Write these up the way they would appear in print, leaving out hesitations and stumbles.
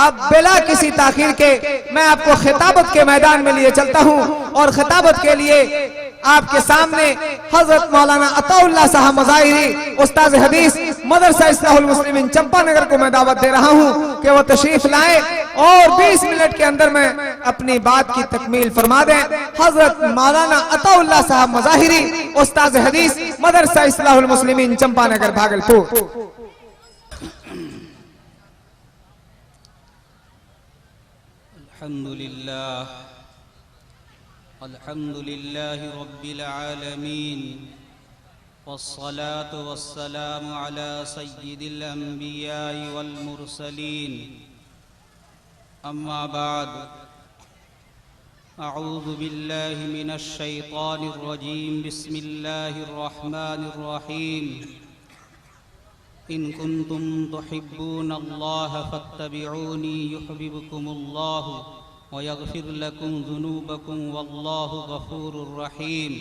اب بلا کسی تاخیر کے میں آپ کو خطابت کے میدان میں لیے چلتا ہوں، اور خطابت کے لیے آپ کے سامنے حضرت مولانا عطا اللہ صاحب مظاہری استاذ حدیث مدرسہ اصلاح المسلمین چمپا نگر کو میں دعوت دے رہا ہوں کہ وہ تشریف لائیں اور 20 منٹ کے اندر میں اپنی بات کی تکمیل فرما دیں۔ حضرت مولانا عطا اللہ صاحب مظاہری استاذ حدیث مدرسہ اصلاح المسلمین چمپا نگر بھاگلپور۔ الحمد لله رب العالمين، والصلاة والسلام على سيد الأنبياء والمرسلين، أما بعد، أعوذ بالله من الشيطان الرجيم، بسم الله الرحمن الرحيم، إن كنتم تحبون الله فاتبعوني يحببكم الله ويغفر لكم ذنوبكم والله غفور رحيم،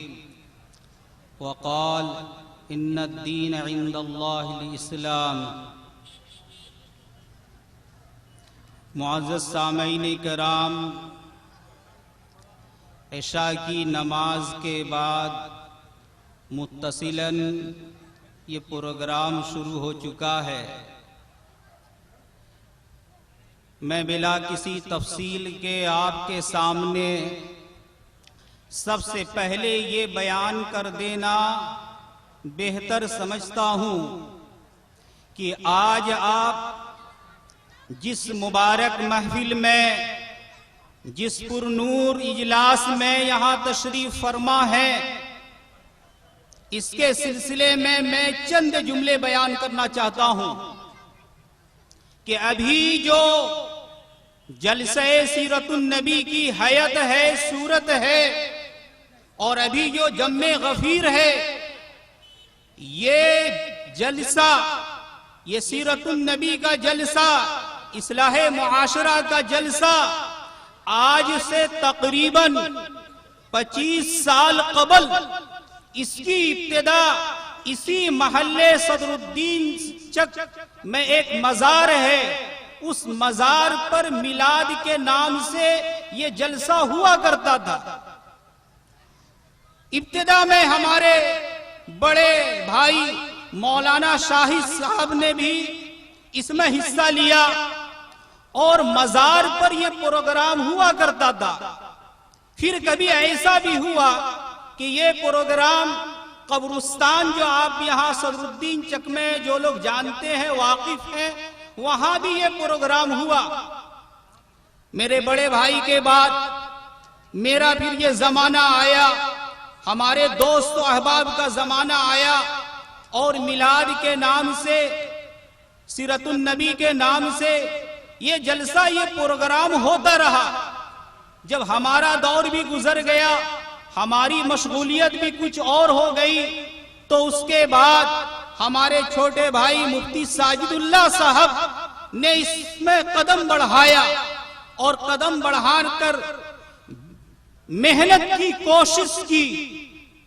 وقال إن الدين عند الله الإسلام۔ معزز سامعین کرام، عشاء کی نماز کے بعد متصلاً یہ پروگرام شروع ہو چکا ہے۔ میں بلا کسی تفصیل کے آپ کے سامنے سب سے پہلے یہ بیان کر دینا بہتر سمجھتا ہوں کہ آج آپ جس مبارک محفل میں، جس پر نور اجلاس میں یہاں تشریف فرما ہے، اس کے سلسلے میں چند جملے بیان کرنا چاہتا ہوں کہ ابھی جو جلسہ سیرت النبی کی حیت ہے، صورت ہے، اور ابھی جو جمع غفیر ہے، یہ جلسہ، یہ سیرت النبی کا جلسہ، اصلاح معاشرہ کا جلسہ آج سے تقریباً 25 سال قبل اس کی ابتدا اسی محلے صدر الدین چک میں ایک مزار ہے، اس مزار پر میلاد کے نام سے یہ جلسہ ہوا کرتا تھا۔ ابتدا میں ہمارے بڑے بھائی مولانا شاہد صاحب نے بھی اس میں حصہ لیا اور مزار پر یہ پروگرام ہوا کرتا تھا۔ پھر کبھی ایسا بھی ہوا کہ یہ پروگرام قبرستان، جو آپ یہاں صدر الدین چک میں جو لوگ جانتے ہیں، واقف ہیں، وہاں بھی یہ پروگرام ہوا۔ میرے بڑے بھائی کے بعد میرا پھر یہ زمانہ آیا، ہمارے دوست و احباب کا زمانہ آیا، اور میلاد کے نام سے، سیرت النبی کے نام سے یہ جلسہ، یہ پروگرام ہوتا رہا۔ جب ہمارا دور بھی گزر گیا، ہماری مشغولیت بھی کچھ اور ہو گئی، تو اس کے بعد ہمارے چھوٹے بھائی مفتی ساجد اللہ صاحب نے اس میں قدم بڑھایا، اور قدم بڑھا کر محنت کی کوشش کی،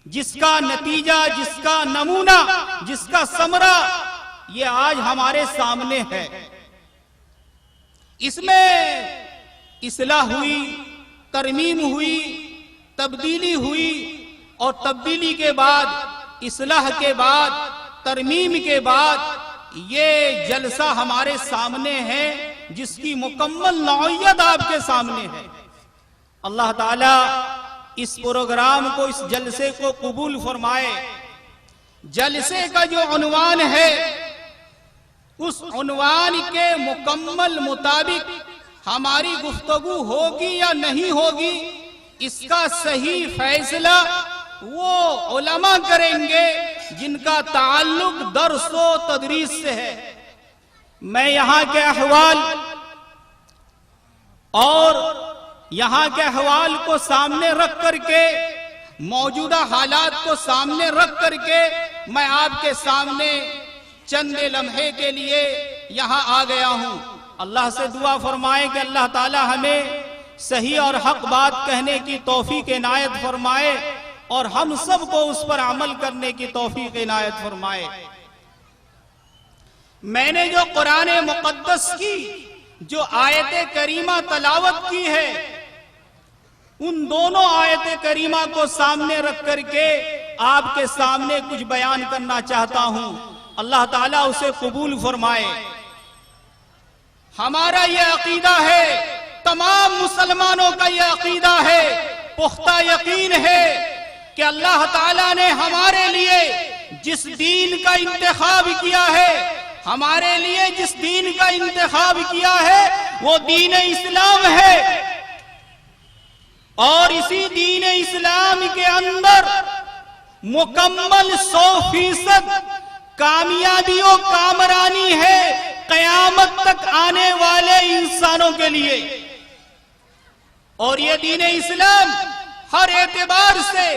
جس کا نتیجہ، جس کا نمونہ، جس کا ثمرہ یہ آج ہمارے سامنے ہے۔ اس میں اصلاح ہوئی، ترمیم ہوئی، تبدیلی ہوئی، اور تبدیلی کے بعد، اصلاح کے بعد، ترمیم کے بعد یہ جلسہ ہمارے سامنے ہے، جس کی مکمل نوعیت آپ کے سامنے ہے۔ اللہ تعالیٰ اس پروگرام کو، اس جلسے کو قبول فرمائے۔ جلسے کا جو عنوان ہے، اس عنوان کے مکمل مطابق ہماری گفتگو ہوگی یا نہیں ہوگی، اس کا صحیح فیصلہ وہ علماء کریں گے جن کا تعلق درس و تدریس سے ہے۔ میں یہاں کے احوال اور یہاں کے احوال کو سامنے رکھ کر کے، موجودہ حالات کو سامنے رکھ کر کے، میں آپ کے سامنے چند لمحے کے لیے یہاں آ گیا ہوں۔ اللہ سے دعا فرمائے کہ اللہ تعالی ہمیں صحیح اور حق بات کہنے کی توفیق عنایت فرمائے، اور ہم سب کو اس پر عمل کرنے کی توفیق عنایت فرمائے۔ میں نے جو قرآن مقدس کی جو آیت کریمہ تلاوت کی ہے، ان دونوں آیت کریمہ کو سامنے رکھ کر کے آپ کے سامنے کچھ بیان کرنا چاہتا ہوں۔ اللہ تعالیٰ اسے قبول فرمائے۔ ہمارا یہ عقیدہ ہے، تمام مسلمانوں کا یہ عقیدہ ہے، پختہ یقین ہے کہ اللہ تعالیٰ نے ہمارے لیے جس دین کا انتخاب کیا ہے، ہمارے لیے جس دین کا انتخاب کیا ہے وہ دین اسلام ہے، اور اسی دین اسلام کے اندر مکمل 100% کامیابی و کامرانی ہے قیامت تک آنے والے انسانوں کے لیے۔ اور یہ دین اسلام ہر اعتبار سے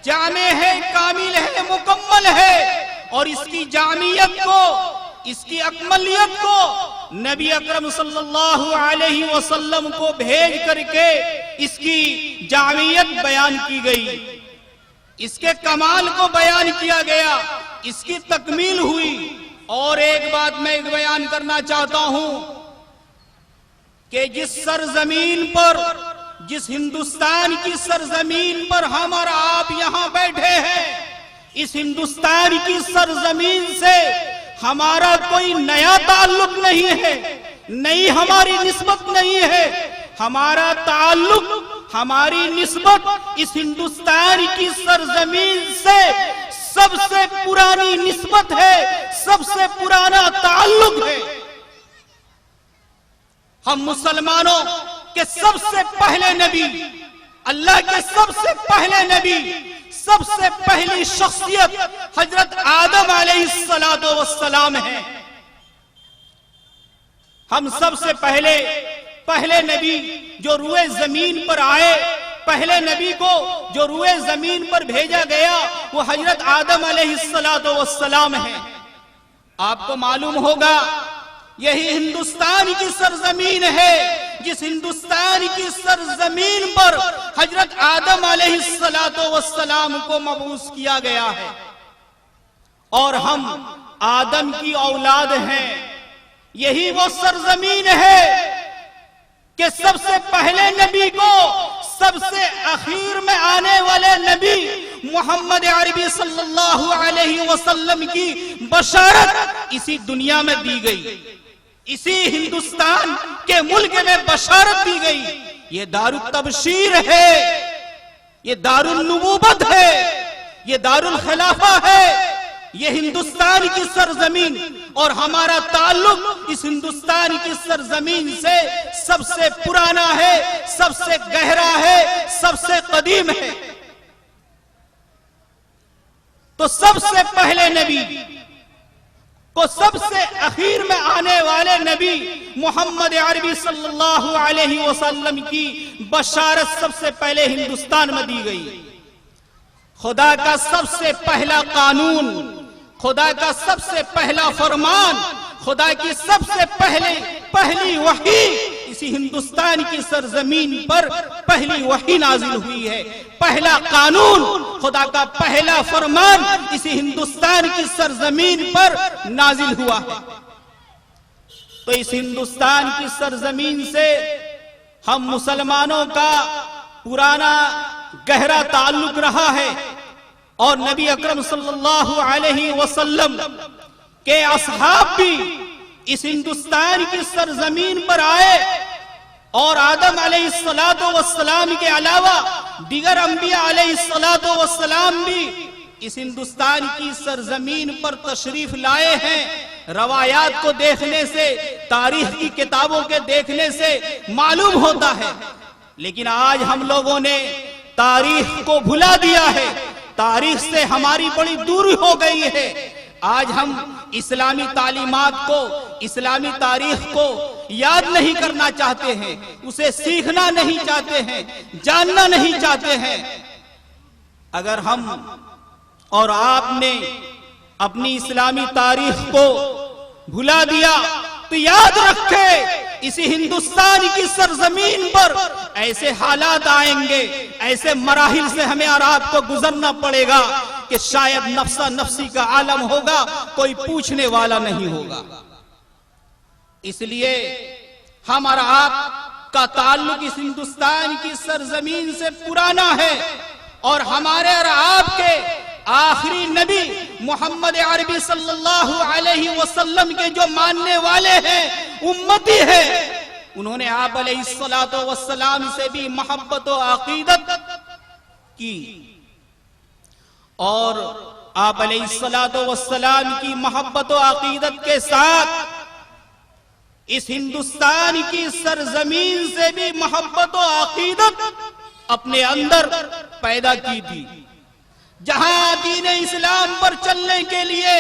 جامع ہے، کامل ہے، مکمل ہے، اور اس کی جامعیت کو، اس کی اکملیت کو نبی اکرم صلی اللہ علیہ وسلم کو بھیج کر کے اس کی جامعیت بیان کی گئی، اس کے کمال کو بیان کیا گیا، اس کی تکمیل ہوئی۔ اور ایک بات میں بیان کرنا چاہتا ہوں کہ جس سرزمین پر، جس ہندوستان کی سرزمین پر ہم اور آپ یہاں بیٹھے ہیں، اس ہندوستان کی سرزمین سے ہمارا کوئی نیا تعلق نہیں ہے، نئی ہماری نسبت نہیں ہے۔ ہمارا تعلق، ہماری نسبت اس ہندوستان کی سرزمین سے سب سے پرانی نسبت ہے، سب سے پرانا تعلق ہے۔ ہم مسلمانوں کے سب سے پہلے نبی، اللہ کے سب سے پہلے نبی، سب سے پہلی شخصیت حضرت آدم علیہ السلام ہیں۔ ہم سب سے پہلے نبی جو روئے زمین پر آئے، پہلے نبی کو جو روئے زمین پر بھیجا گیا وہ حضرت آدم علیہ السلام ہیں۔ آپ کو معلوم ہوگا یہی ہندوستان کی سرزمین ہے جس ہندوستان کی سرزمین پر حضرت آدم علیہ السلام کو مبعوث کیا گیا ہے، اور ہم آدم کی اولاد ہیں۔ یہی وہ سرزمین ہے کہ سب سے پہلے نبی کو سب سے اخیر میں آنے والے نبی محمد عربی صلی اللہ علیہ وسلم کی بشارت اسی دنیا میں دی گئی، اسی ہندوستان کے ملک میں بشارت دی گئی۔ یہ دار التبشیر ہے، یہ دار النبوت ہے، یہ دار الخلافہ ہے، یہ ہندوستان کی سرزمین، اور ہمارا تعلق اس ہندوستان کی سرزمین سے سب سے پرانا ہے، سب سے گہرا ہے، سب سے قدیم ہے۔ تو سب سے پہلے نبی کو سب سے اخیر میں آنے والے نبی محمد عربی صلی اللہ علیہ وسلم کی بشارت سب سے پہلے ہندوستان میں دی گئی۔ خدا کا سب سے پہلا قانون، خدا کا سب سے پہلا فرمان، خدا کی سب سے پہلی وحی اسی ہندوستان کی سرزمین پر پہلی وحی نازل ہوئی ہے۔ پہلا قانون، خدا کا پہلا فرمان اسی ہندوستان کی سرزمین پر نازل ہوا ہے۔ تو اس ہندوستان کی سرزمین سے ہم مسلمانوں کا پرانا گہرا تعلق رہا ہے، اور نبی اکرم صلی اللہ علیہ وسلم کے اصحاب بھی اس ہندوستان کی سرزمین پر آئے، اور آدم علیہ السلام کے علاوہ دیگر انبیاء علیہ السلام بھی اس ہندوستان کی سرزمین پر تشریف لائے ہیں۔ روایات کو دیکھنے سے، تاریخ کی کتابوں کے دیکھنے سے معلوم ہوتا ہے، لیکن آج ہم لوگوں نے تاریخ کو بھلا دیا ہے، تاریخ سے ہماری بڑی دوری ہو گئی ہے۔ آج ہم اسلامی تعلیمات کو، اسلامی تاریخ کو یاد نہیں کرنا چاہتے ہیں، اسے سیکھنا نہیں چاہتے ہیں، جاننا نہیں چاہتے ہیں۔ اگر ہم اور آپ نے اپنی اسلامی تاریخ کو بھلا دیا تو یاد رکھے اسی ہندوستان کی سرزمین پر ایسے حالات آئیں گے، ایسے مراحل سے ہمیں اور آپ کو گزرنا پڑے گا کہ شاید نفسا نفسی کا عالم ہوگا، کوئی پوچھنے والا نہیں ہوگا۔ اس لیے ہمارا آپ کا تعلق اس ہندوستان کی سرزمین سے پرانا ہے، اور ہمارے اور آپ کے آخری نبی محمد عربی صلی اللہ علیہ وسلم کے جو ماننے والے ہیں، امتی ہیں، انہوں نے آپ علیہ السلام سے بھی محبت و عقیدت کی، اور آپ علیہ السلام کی محبت و عقیدت کے ساتھ اس ہندوستان کی سرزمین سے بھی محبت و عقیدت اپنے اندر پیدا کی تھی، جہاں دین اسلام پر چلنے کے لیے،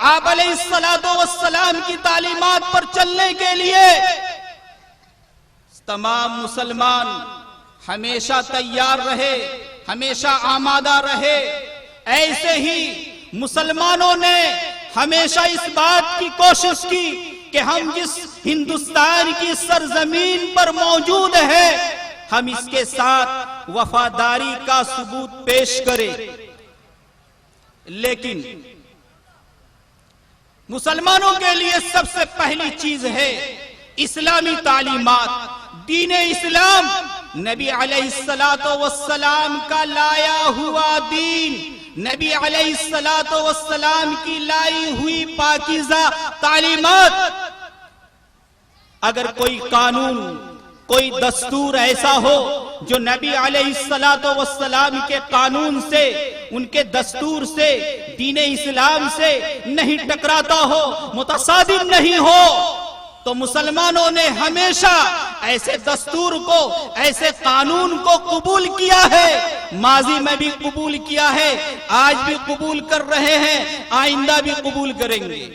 آپ علیہ السلام کی تعلیمات پر چلنے کے لیے تمام مسلمان ہمیشہ تیار رہے، ہمیشہ آمادہ رہے۔ ایسے ہی مسلمانوں نے ہمیشہ اس بات کی کوشش کی کہ ہم جس ہندوستان کی سرزمین پر موجود ہیں، ہم اس کے ساتھ وفاداری کا ثبوت پیش کریں۔ لیکن مسلمانوں کے لیے سب سے پہلی چیز ہے اسلامی تعلیمات، دین اسلام، نبی علیہ السلام کا لایا ہوا دین، نبی علیہ السلام کی لائی ہوئی پاکیزہ تعلیمات۔ اگر کوئی قانون، کوئی دستور ایسا ہو جو نبی علیہ السلام کے قانون سے، ان کے دستور سے، دین اسلام سے نہیں ٹکراتا ہو، متصادم نہیں ہو، تو مسلمانوں نے ہمیشہ ایسے دستور کو، ایسے قانون کو قبول کیا ہے، ماضی میں بھی قبول کیا ہے، آج بھی قبول کر رہے ہیں، آئندہ بھی قبول کریں گے۔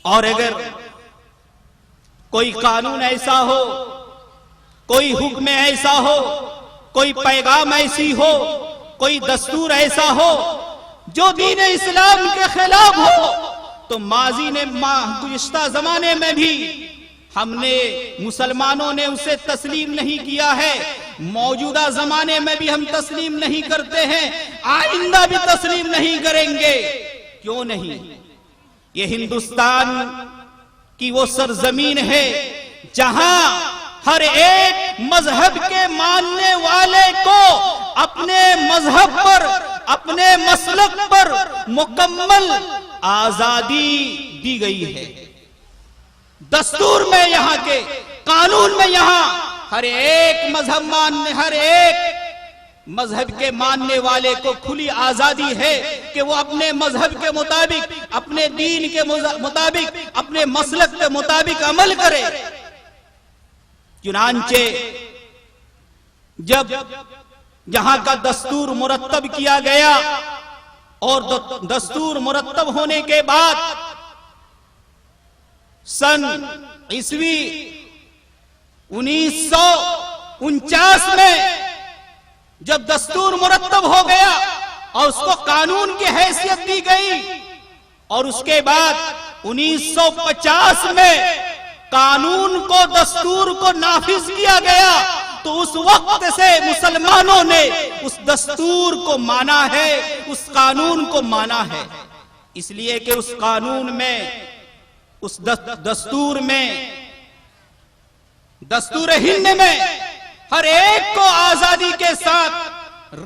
اور اگر کوئی قانون ایسا ہو، کوئی حکم ایسا ہو، کوئی پیغام ایسی ہو، کوئی دستور ایسا ہو جو دین اسلام کے خلاف ہو، تو ماضی نے، گزشتہ زمانے میں بھی ہم نے، مسلمانوں نے اسے تسلیم نہیں کیا ہے، موجودہ زمانے میں بھی ہم تسلیم نہیں کرتے ہیں، آئندہ بھی تسلیم نہیں کریں گے۔ کیوں نہیں؟ یہ ہندوستان کی وہ سرزمین ہے جہاں ہر ایک مذہب کے ماننے والے کو اپنے مذہب پر، اپنے مسلک پر مکمل آزادی دی گئی ہے۔ دستور میں، یہاں کے قانون میں، یہاں ہر ایک مذہب کے ماننے والے کو کھلی آزادی ہے کہ وہ اپنے مذہب کے مطابق، اپنے دین کے مطابق، اپنے مسلک کے مطابق عمل کرے۔ چنانچہ جب یہاں کا دستور مرتب کیا گیا، اور دستور مرتب ہونے کے بعد سن عیسوی 1949 میں جب دستور مرتب ہو گیا اور اس کو قانون کی حیثیت دی گئی، اور اس کے بعد 1950 میں قانون کو، دستور کو نافذ کیا گیا، تو اس وقت سے مسلمانوں نے اس دستور کو مانا ہے، اس قانون کو مانا ہے، اس لیے کہ اس قانون میں، اس دستور میں، دستور ہند میں ہر ایک کو آزادی کے ساتھ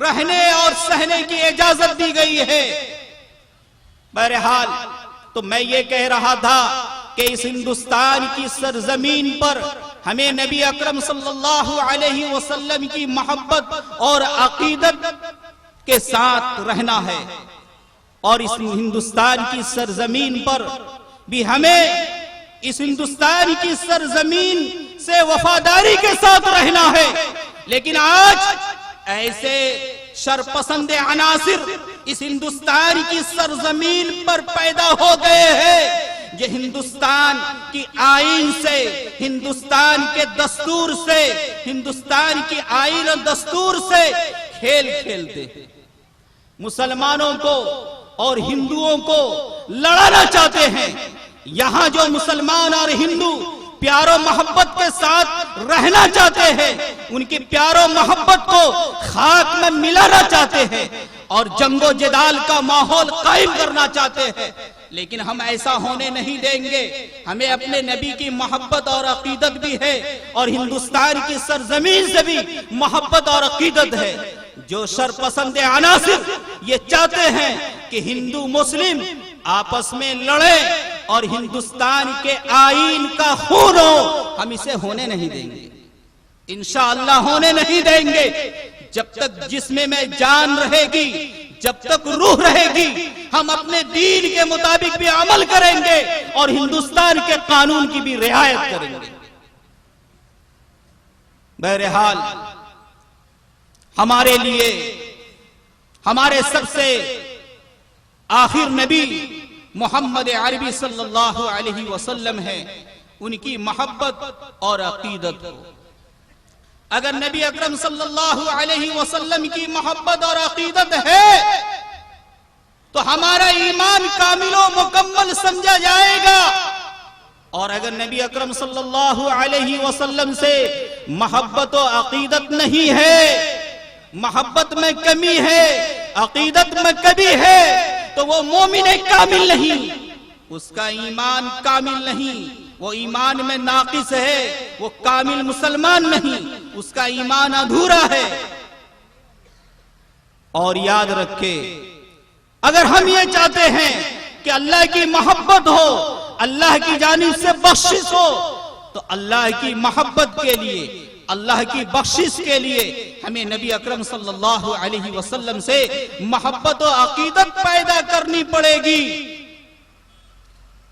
رہنے اور سہنے کی اجازت دی گئی ہے۔ بہرحال تو میں یہ کہہ رہا تھا کہ اس ہندوستان کی سرزمین پر ہمیں نبی اکرم صلی اللہ علیہ وسلم کی محبت اور عقیدت کے ساتھ رہنا ہے، اور اس ہندوستان کی سرزمین پر بھی ہمیں اس ہندوستان کی سرزمین سے وفاداری کے ساتھ رہنا ہے۔ لیکن آج ایسے شرپسند عناصر اس ہندوستان کی سرزمین پر پیدا ہو گئے ہیں، یہ ہندوستان کی آئین سے، ہندوستان کے دستور سے، ہندوستان کی آئین اور دستور سے کھیل کھیلتے ہیں، مسلمانوں کو اور ہندوؤں کو لڑانا چاہتے ہیں۔ یہاں جو مسلمان اور ہندو پیار و محبت کے ساتھ رہنا چاہتے ہیں، ان کی پیار و محبت کو خاک میں ملانا چاہتے ہیں اور جنگ و جدال کا ماحول قائم کرنا چاہتے ہیں، لیکن ہم ایسا ہونے نہیں دیں گے. ہمیں اپنے نبی کی محبت اور عقیدت بھی ہے اور ہندوستان کی سرزمین سے بھی محبت اور عقیدت ہے. جو شرپسند عناصر یہ چاہتے ہیں کہ ہندو مسلم آپس میں لڑیں اور ہندوستان کے آئین کا خون ہو، ہم اسے ہونے نہیں دیں گے. انشاءاللہ ہونے نہیں دیں گے. جب تک جسم میں جان رہے گی، جب تک روح رہے گی، ہم اپنے دین کے مطابق بھی عمل کریں گے اور ہندوستان کے قانون کی بھی رعایت کریں گے. بہرحال ہمارے لیے ہمارے سب سے آخر نبی محمد عربی صلی اللہ علیہ وسلم ہے. ان کی محبت اور عقیدت ہو. اگر نبی اکرم صلی اللہ علیہ وسلم کی محبت اور عقیدت ہے تو ہمارا ایمان کامل و مکمل سمجھا جائے گا. اور اگر نبی اکرم صلی اللہ علیہ وسلم سے محبت و عقیدت نہیں ہے، محبت میں کمی ہے، عقیدت میں کمی ہے، تو وہ مومن کامل نہیں، اس کا ایمان کامل نہیں، وہ ایمان میں ناقص ہے، وہ کامل مسلمان نہیں، اس کا ایمان ادھورا ہے. اور یاد رکھے، اگر ہم یہ چاہتے ہیں کہ اللہ کی محبت ہو، اللہ کی جانب سے بخشش ہو، تو اللہ کی محبت کے لیے، اللہ کی بخشش کے لیے ہمیں نبی اکرم صلی اللہ علیہ وسلم سے محبت و عقیدت پیدا کرنی پڑے گی.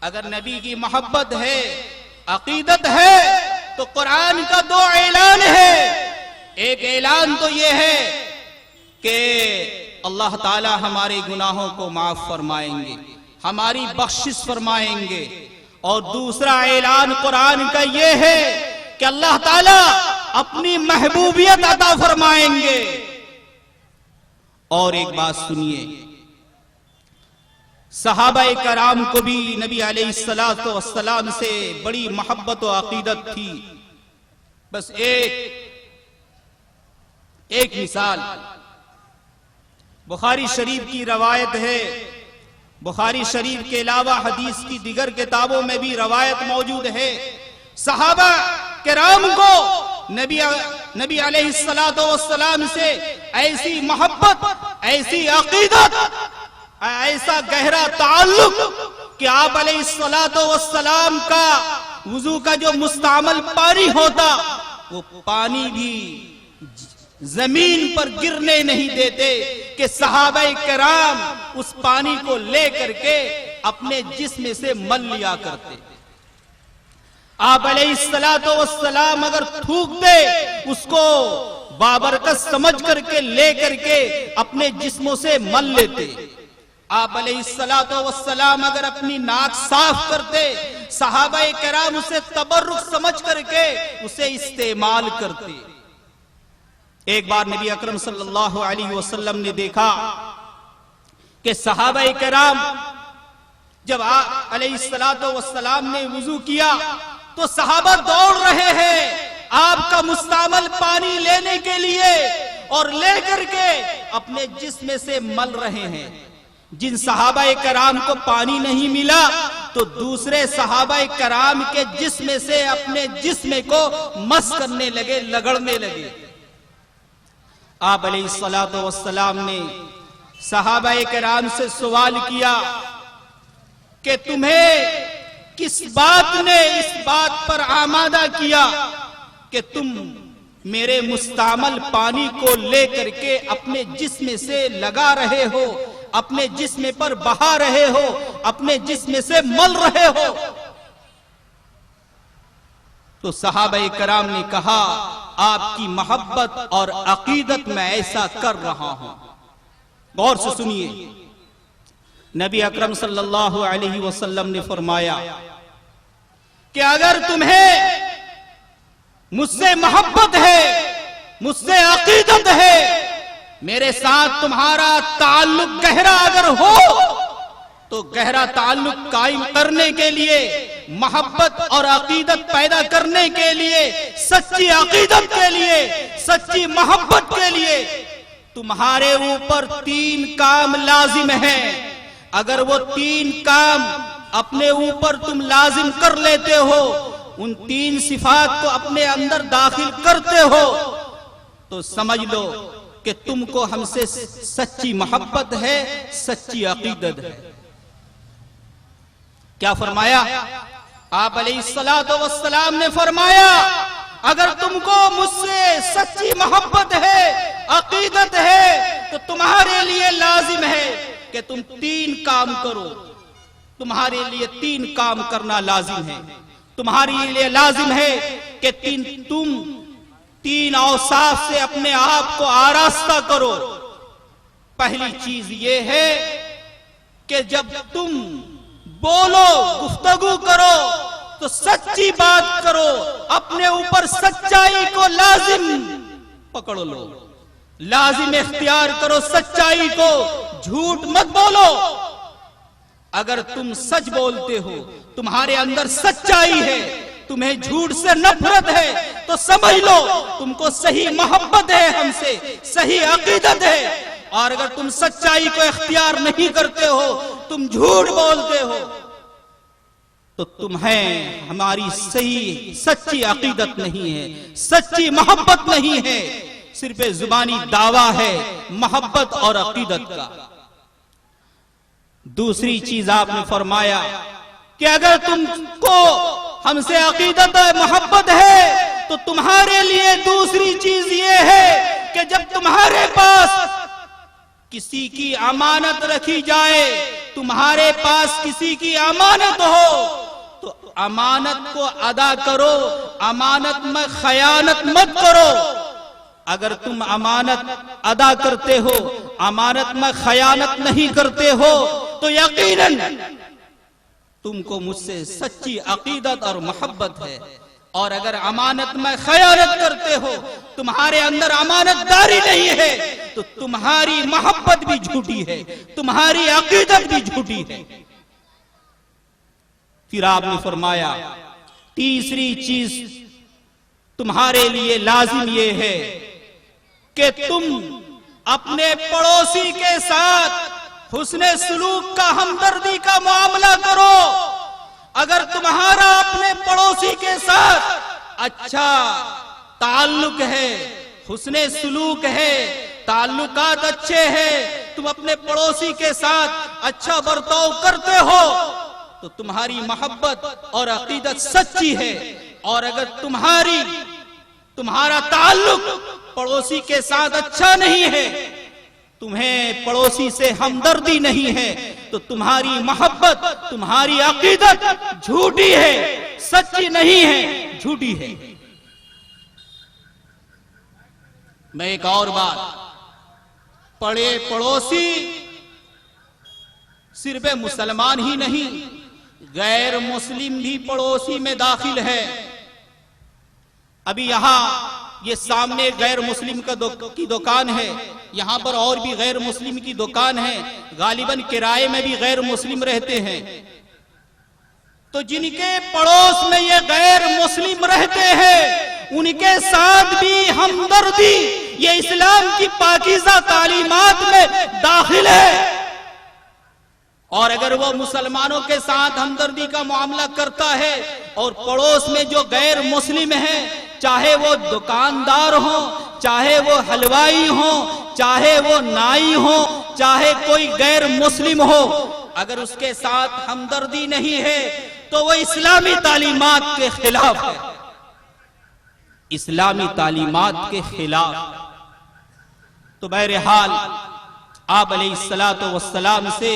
اگر نبی کی محبت ہے، عقیدت ہے، تو قرآن کا دو اعلان ہے. ایک اعلان تو یہ ہے کہ اللہ تعالی ہمارے گناہوں کو معاف فرمائیں گے، ہماری بخشش فرمائیں گے. اور دوسرا اعلان قرآن کا یہ ہے کہ اللہ تعالی اپنی محبوبیت عطا فرمائیں گے. اور ایک بات سنیے، صحابہ کرام کو بھی نبی علیہ السلام سے بڑی محبت و عقیدت تھی. بس ایک مثال بخاری شریف کی روایت ہے. بخاری شریف کے علاوہ حدیث کی دیگر کتابوں میں بھی روایت موجود ہے. صحابہ کرام کو نبی علیہ السلام سے ایسی محبت، ایسی عقیدت، ایسا گہرا تعلق کہ آپ علیہ السلام کا وضو کا جو مستعمل پانی ہوتا، وہ پانی بھی زمین پر گرنے نہیں دیتے کہ صحابہ کرام اس پانی کو لے کر کے اپنے جسم سے مل لیا کرتے. آپ علیہ السلام اگر تھوکتے، اس کو بابرکت سمجھ کر کے لے کر کے اپنے جسموں سے مل لیتے. آپ علیہ السلام اگر اپنی ناک صاف کرتے، صحابہ کرام اسے تبرک سمجھ کر کے اسے استعمال کرتے. ایک بار نبی اکرم صلی اللہ علیہ وسلم نے دیکھا کہ صحابہ کرام جب علیہ السلام نے وضو کیا تو صحابہ دوڑ رہے ہیں آپ کا مستعمل پانی لینے کے لیے اور لے کر کے اپنے جسم سے مل رہے ہیں. جن صحابہ کرام کو پانی نہیں ملا تو دوسرے صحابہ کرام کے جسم سے اپنے جسم کو مس کرنے لگے، لگڑنے لگے. آپ علیہ السلام نے صحابہ کرام سے سوال کیا کہ تمہیں کس بات نے اس بات پر آمادہ کیا کہ تم میرے مستعمل پانی کو لے کر کے اپنے جسم سے لگا رہے ہو، اپنے جسم پر بہا رہے ہو، اپنے جسم سے مل رہے ہو؟ تو صحابہ کرام نے کہا آپ کی محبت اور عقیدت میں ایسا کر رہا ہوں. غور سے سنیے، نبی اکرم صلی اللہ علیہ وسلم نے فرمایا کہ اگر تمہیں مجھ سے محبت ہے، مجھ سے عقیدت ہے، میرے ساتھ تمہارا تعلق گہرا اگر ہو تو گہرا تعلق قائم کرنے کے لیے، محبت اور عقیدت پیدا کرنے کے لیے، سچی عقیدت کے لیے، سچی محبت کے لیے تمہارے اوپر 3 کام لازم ہیں. اگر وہ 3 کام اپنے اوپر تم لازم کر لیتے ہو، ان 3 صفات کو اپنے اندر داخل کرتے ہو، تو سمجھ لو کہ تم کو ہم سے سچی محبت ہے، سچی عقیدت ہے۔ کیا فرمایا؟ آپ علیہ السلام نے فرمایا اگر تم کو مجھ سے سچی محبت ہے، عقیدت ہے، تو تمہارے لیے لازم ہے کہ تم 3 کام کرو۔ تمہارے لیے 3 کام کرنا لازم ہے۔ تمہارے لیے لازم ہے کہ تم 3 اوصاف سے اپنے آپ کو آراستہ کرو۔ پہلی چیز یہ ہے کہ جب تم بولو، گفتگو کرو تو سچی بات کرو، اپنے اوپر سچائی کو لازم پکڑ لو، لازم اختیار کرو سچائی کو، جھوٹ مت بولو۔ اگر تم سچ بولتے ہو، تمہارے اندر سچائی ہے، تمہیں جھوٹ سے نفرت ہے، تو سمجھ لو تم کو صحیح محبت ہے ہم سے، صحیح عقیدت ہے۔ اور اگر تم سچائی کو اختیار نہیں کرتے ہو، تم جھوٹ بولتے ہو، تو تمہیں ہماری صحیح سچی عقیدت نہیں ہے، سچی محبت نہیں ہے، صرف زبانی دعویٰ ہے محبت اور عقیدت کا۔ دوسری چیز آپ نے فرمایا کہ اگر تم کو ہم سے عقیدت اور محبت ہے تو تمہارے لیے دوسری چیز یہ ہے کہ جب تمہارے پاس کسی کی امانت رکھی جائے، تمہارے پاس کسی کی امانت ہو تو امانت کو ادا کرو، امانت میں خیانت مت کرو۔ اگر تم امانت ادا کرتے ہو، امانت میں خیانت نہیں کرتے ہو، تو یقیناً تم کو مجھ سے سچی عقیدت اور محبت ہے۔ اور اگر امانت میں خیانت کرتے ہو، تمہارے اندر امانت داری نہیں ہے، تو تمہاری محبت بھی جھوٹی ہے، تمہاری عقیدت بھی جھوٹی ہے۔ پھر آپ نے فرمایا تیسری چیز تمہارے لیے لازم یہ ہے کہ تم اپنے پڑوسی کے ساتھ حسن سلوک کا، ہمدردی کا معاملہ کرو۔ اگر تمہارا اپنے پڑوسی کے ساتھ اچھا تعلق ہے، حسن سلوک ہے، تعلقات اچھے ہیں، تم اپنے پڑوسی کے ساتھ اچھا برتاؤ کرتے ہو، تو تمہاری محبت اور عقیدت سچی ہے۔ اور اگر تمہارا تعلق پڑوسی کے ساتھ اچھا نہیں ہے، تمہیں پڑوسی سے ہمدردی نہیں ہے، تو تمہاری محبت، تمہاری عقیدت جھوٹی ہے، سچی نہیں ہے، جھوٹی ہے۔ میں ایک اور بات، پڑوسی صرف مسلمان ہی نہیں، غیر مسلم بھی پڑوسی میں داخل ہے۔ ابھی یہاں یہ سامنے غیر مسلم کی دکان ہے، یہاں پر اور بھی غیر مسلم کی دکان ہے، غالباً کرائے میں بھی غیر مسلم رہتے ہیں۔ تو جن کے پڑوس میں یہ غیر مسلم رہتے ہیں، ان کے ساتھ بھی ہمدردی یہ اسلام کی پاکیزہ تعلیمات میں داخل ہے۔ اور اگر وہ مسلمانوں کے ساتھ ہمدردی کا معاملہ کرتا ہے اور پڑوس میں جو غیر مسلم ہیں، چاہے وہ دکاندار ہوں، چاہے وہ حلوائی ہوں، چاہے وہ نائی ہوں، چاہے کوئی غیر مسلم ہو، اگر اس کے ساتھ ہمدردی نہیں ہے تو وہ اسلامی تعلیمات کے خلاف ہے، اسلامی تعلیمات کے خلاف۔ تو بہرحال آپ علیہ السلام سے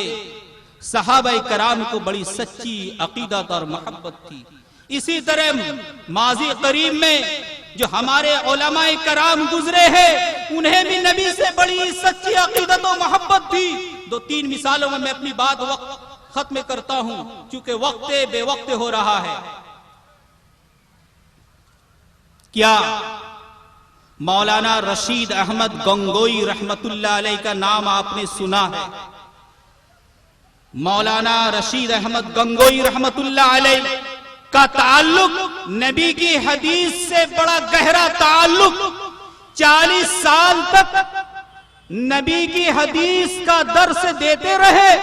صحابہ کرام کو بڑی سچی عقیدت اور محبت تھی۔ اسی طرح ماضی قریب میں جو ہمارے علماء کرام گزرے ہیں، انہیں بھی نبی سے بڑی سچی عقیدت و محبت تھی۔ 2-3 مثالوں میں اپنی بات ختم کرتا ہوں، چونکہ وقت بے وقت ہو رہا ہے۔ کیا مولانا رشید احمد گنگوئی رحمت اللہ علیہ کا نام آپ نے سنا ہے؟ مولانا رشید احمد گنگوئی رحمت اللہ علیہ کا تعلق نبی کی حدیث سے بڑا گہرا تعلق، 40 سال تک نبی کی حدیث کا درس دیتے رہے،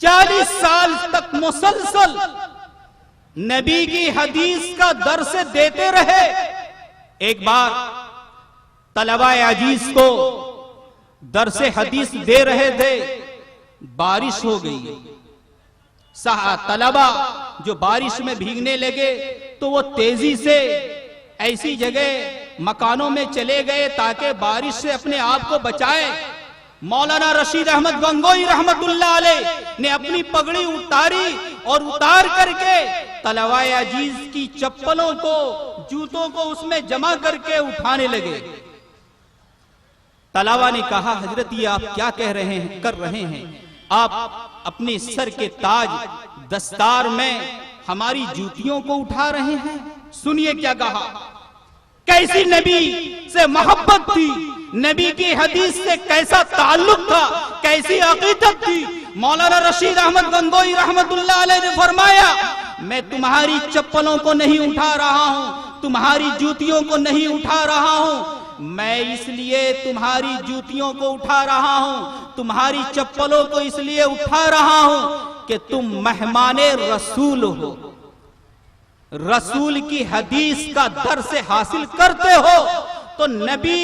40 سال تک مسلسل نبی کی حدیث کا درس دیتے رہے. ایک بار طلبہ عزیز کو درس حدیث دے رہے تھے, بارش ہو گئی. طلبہ جو بارش میں بھیگنے لگے تو وہ تیزی سے ایسی جگہ مکانوں میں چلے گئے تاکہ بارش سے اپنے آپ کو بچائے. مولانا رشید احمد گنگوئی رحمت اللہ علیہ نے اپنی پگڑی اتاری اور اتار کر کے طلبہ عزیز کی چپلوں کو, جوتوں کو اس میں جمع کر کے اٹھانے لگے. طلبہ نے کہا, حضرت یہ آپ کیا کر رہے ہیں؟ آپ اپنے سر کے تاج دستار میں ہماری جوتیوں کو اٹھا رہے ہیں. سنیے کیا کہا, کیسی نبی سے محبت تھی, نبی کی حدیث سے کیسا تعلق تھا, کیسی عقیدت تھی. مولانا رشید احمد گنگوئی رحمت اللہ علیہ نے فرمایا, میں تمہاری چپلوں کو نہیں اٹھا رہا ہوں, تمہاری جوتیوں کو نہیں اٹھا رہا ہوں, میں اس لیے تمہاری جوتیوں کو اٹھا رہا ہوں, تمہاری چپلوں کو اس لیے اٹھا رہا ہوں کہ تم مہمان رسول ہو, رسول کی حدیث کا درس حاصل کرتے ہو, تو نبی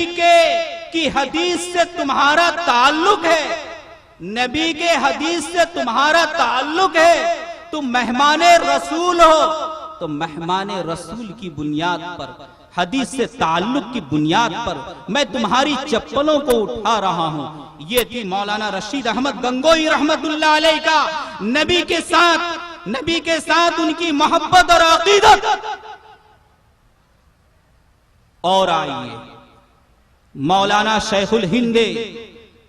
کی حدیث سے تمہارا تعلق ہے, نبی کے حدیث سے تمہارا تعلق ہے, تم مہمان رسول ہو, تو مہمان رسول کی بنیاد پر, حدیث سے تعلق کی بنیاد پر میں تمہاری چپلوں کو اٹھا رہا ہوں. یہ تھی مولانا رشید احمد گنگوئی رحمت اللہ علیہ کا نبی کے ساتھ ان کی محبت اور عقیدت. اور آئیے مولانا شیخ الہند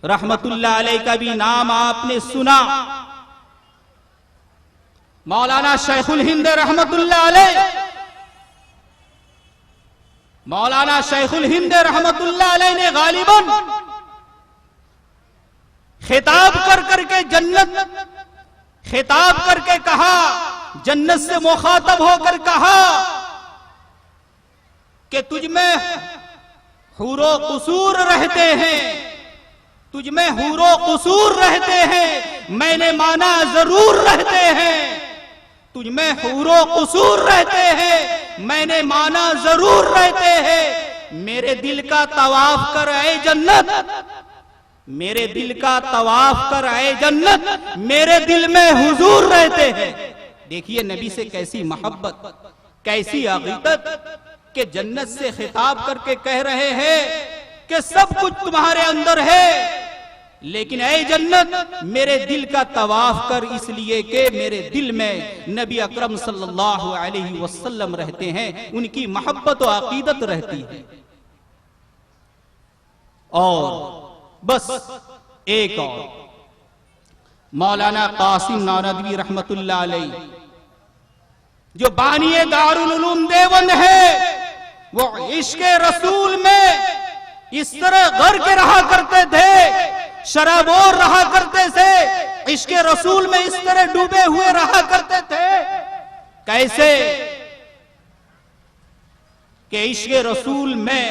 رحمت اللہ علیہ کا بھی نام آپ نے سنا. مولانا شیخ الہند رحمت اللہ علیہ, مولانا شیخ الہند رحمت اللہ علیہ نے غالباً خطاب کر کے جنت, خطاب کر کے کہا, جنت سے مخاطب ہو کر کہا کہ تجھ میں حور و قصور رہتے ہیں, تجھ میں حور و قصور رہتے ہیں, میں نے مانا ضرور رہتے ہیں, تجھ میں حور و قصور رہتے ہیں, میں نے مانا ضرور رہتے ہیں. میرے دل کا طواف کر اے جنت, میرے دل کا طواف کر اے جنت, میرے دل میں حضور رہتے ہیں. دیکھیے نبی سے کیسی محبت, کیسی عقیدت, کہ جنت سے خطاب کر کے کہہ رہے ہیں کہ سب کچھ تمہارے اندر ہے, لیکن اے جنت میرے دل کا طواف کر, اس لیے کہ میرے دل میں نبی اکرم صلی اللہ علیہ وسلم رہتے ہیں, ان کی محبت و عقیدت رہتی ہے. اور بس ایک اور, مولانا قاسم نانوتوی رحمت اللہ علیہ جو بانی دارالعلوم دیوبند ہے, وہ عشق رسول میں اس طرح غرق رہا کرتے تھے, شرابور رہا کرتے تھے, عشق رسول میں اس طرح ڈوبے ہوئے رہا کرتے تھے. کیسے کہ عشق رسول میں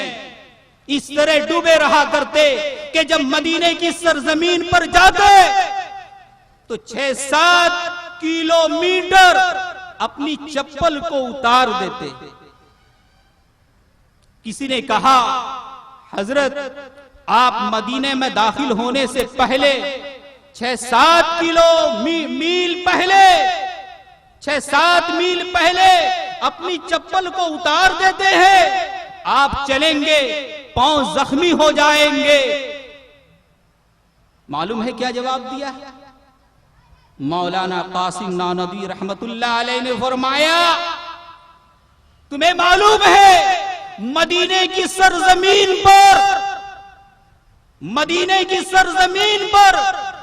اس طرح ڈوبے رہا کرتے کہ جب مدینے کی سرزمین پر جاتے تو 6-7 کلومیٹر اپنی چپل کو اتار دیتے. کسی نے کہا, حضرت آپ مدینے میں داخل ہونے سے پہلے 6-7 میل پہلے اپنی چپل کو اتار دیتے ہیں, آپ چلیں گے پاؤں زخمی ہو جائیں گے. معلوم ہے کیا جواب دیا ہے؟ مولانا قاسم نانوتوی رحمت اللہ علیہ نے فرمایا, تمہیں معلوم ہے مدینے کی سرزمین پر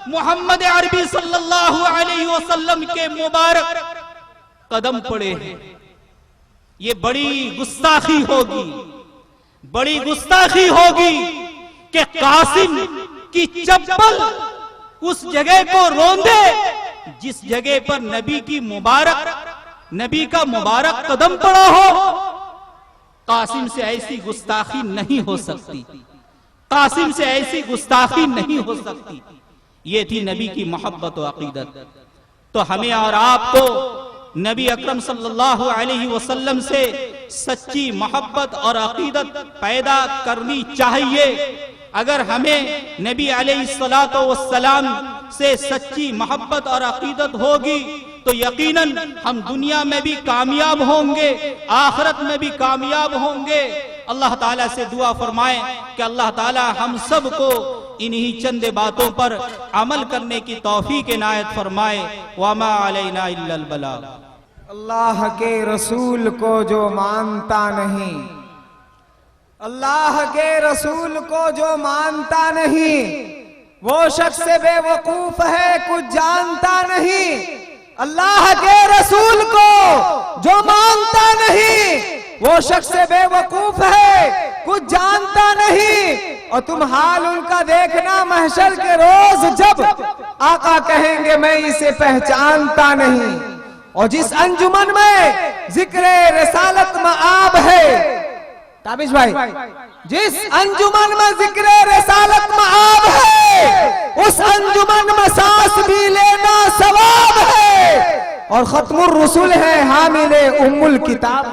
محمد عربی صلی اللہ علیہ وسلم کے مبارک قدم پڑے ہیں. یہ بڑی گستاخی ہوگی کہ قاسم کی چپل اس جگہ کو روندے جس جگہ پر نبی کا مبارک قدم پڑا ہو. قاسم سے ایسی گستاخی نہیں ہو سکتی, قاسم سے ایسی گستاخی نہیں ہو سکتی. یہ تھی نبی کی محبت و عقیدت. تو ہمیں اور آپ کو نبی اکرم صلی اللہ علیہ وسلم سے سچی محبت اور عقیدت پیدا کرنی چاہیے۔ اگر ہمیں نبی علیہ الصلوۃ والسلام سے سچی محبت اور عقیدت ہوگی تو یقیناً ہم دنیا میں بھی کامیاب ہوں گے، آخرت میں بھی کامیاب ہوں گے۔ اللہ تعالیٰ سے دعا فرمائیں کہ اللہ تعالیٰ ہم سب کو انہی چند باتوں پر عمل کرنے کی توفیق عنایت فرمائے۔ وما علینا الا البلاغ۔ اللہ کے رسول کو جو مانتا نہیں، اللہ کے رسول کو جو مانتا نہیں، وہ شخص بے وقوف ہے، کچھ جانتا نہیں۔ اللہ کے رسول کو جو مانتا نہیں، وہ شخص بے وقوف ہے، کچھ جانتا نہیں۔ اور تم حال ان کا دیکھنا محشر کے روز، جب آقا کہیں گے میں اسے پہچانتا نہیں۔ اور جس انجمن میں ذکر رسالت مآب ہے، تابش بھائی، جس انجمن میں ذکر رسالت مآب ہے، اس انجمن میں سانس بھی لینا ثواب ہے۔ اور ختم الرسول ہے حامل ام الکتاب،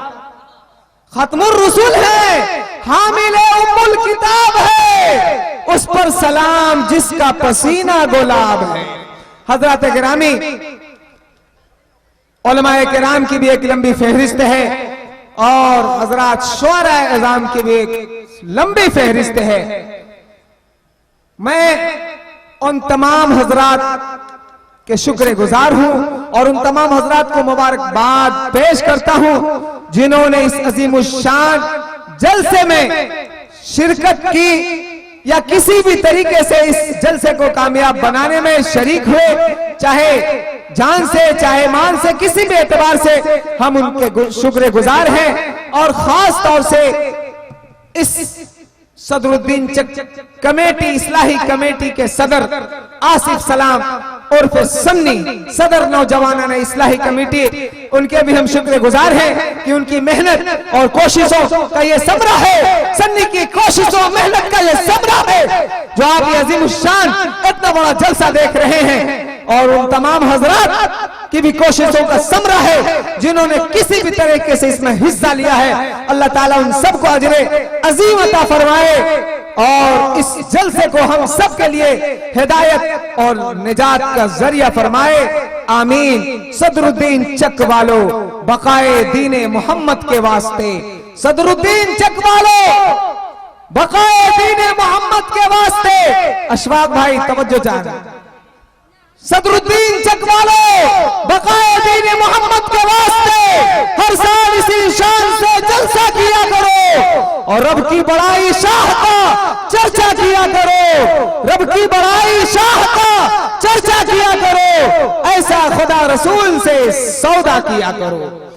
ختم الرسول ہے حامل ام الکتاب ہے، اس پر سلام جس کا پسینہ گلاب ہے۔ حضرات گرامی، علماء کرام کی بھی ایک لمبی فہرست ہے، اور حضرات شعراء اعظام کی بھی ایک لمبی فہرست ہے۔ میں ان تمام حضرات کے شکر گزار ہوں اور ان تمام حضرات کو مبارکباد پیش کرتا ہوں جنہوں نے اس عظیم الشان جلسے میں شرکت کی یا کسی بھی طریقے سے اس جلسے کو کامیاب بنانے میں شریک ہوئے، چاہے جان سے چاہے مال سے، کسی بھی اعتبار سے ہم ان کے شکر گزار ہیں۔ اور خاص طور سے اس صدر الدین چک کمیٹی، اصلاحی کمیٹی کے صدر آصف سلام عرف سنی، صدر نوجوانان اصلاحی کمیٹی، ان کے بھی ہم شکر گزار ہیں کہ ان کی محنت اور کوششوں کا یہ ثمرہ ہے، سنی کی کوششوں محنت کا یہ ثمرہ ہے جو آپ یہ عظیم الشان اتنا بڑا جلسہ دیکھ رہے ہیں۔ اور ان تمام حضرات کی بھی کوششوں کا ثمرہ ہے جنہوں نے کسی بھی طریقے سے اس میں حصہ لیا ہے۔ اللہ تعالیٰ ان سب کو اجر عظیم عطا فرمائے اور اس جلسے کو ہم سب کے لیے ہدایت اور نجات کا ذریعہ فرمائے، آمین۔ صدر الدین چک والو بقائے دین محمد کے واسطے، صدر الدین چک والو بقائے دین محمد کے واسطے۔ اشفاق بھائی توجہ چاہیے۔ صدر الدین چک والو بقائے دین محمد کے واسطے ہر سال اسی شان سے جلسہ کیا کرو اور رب کی بڑائی شاہ کا چرچا کیا کرو، رب کی بڑائی شاہ کا چرچا کیا کرو، ایسا خدا رسول سے سودا کیا کرو۔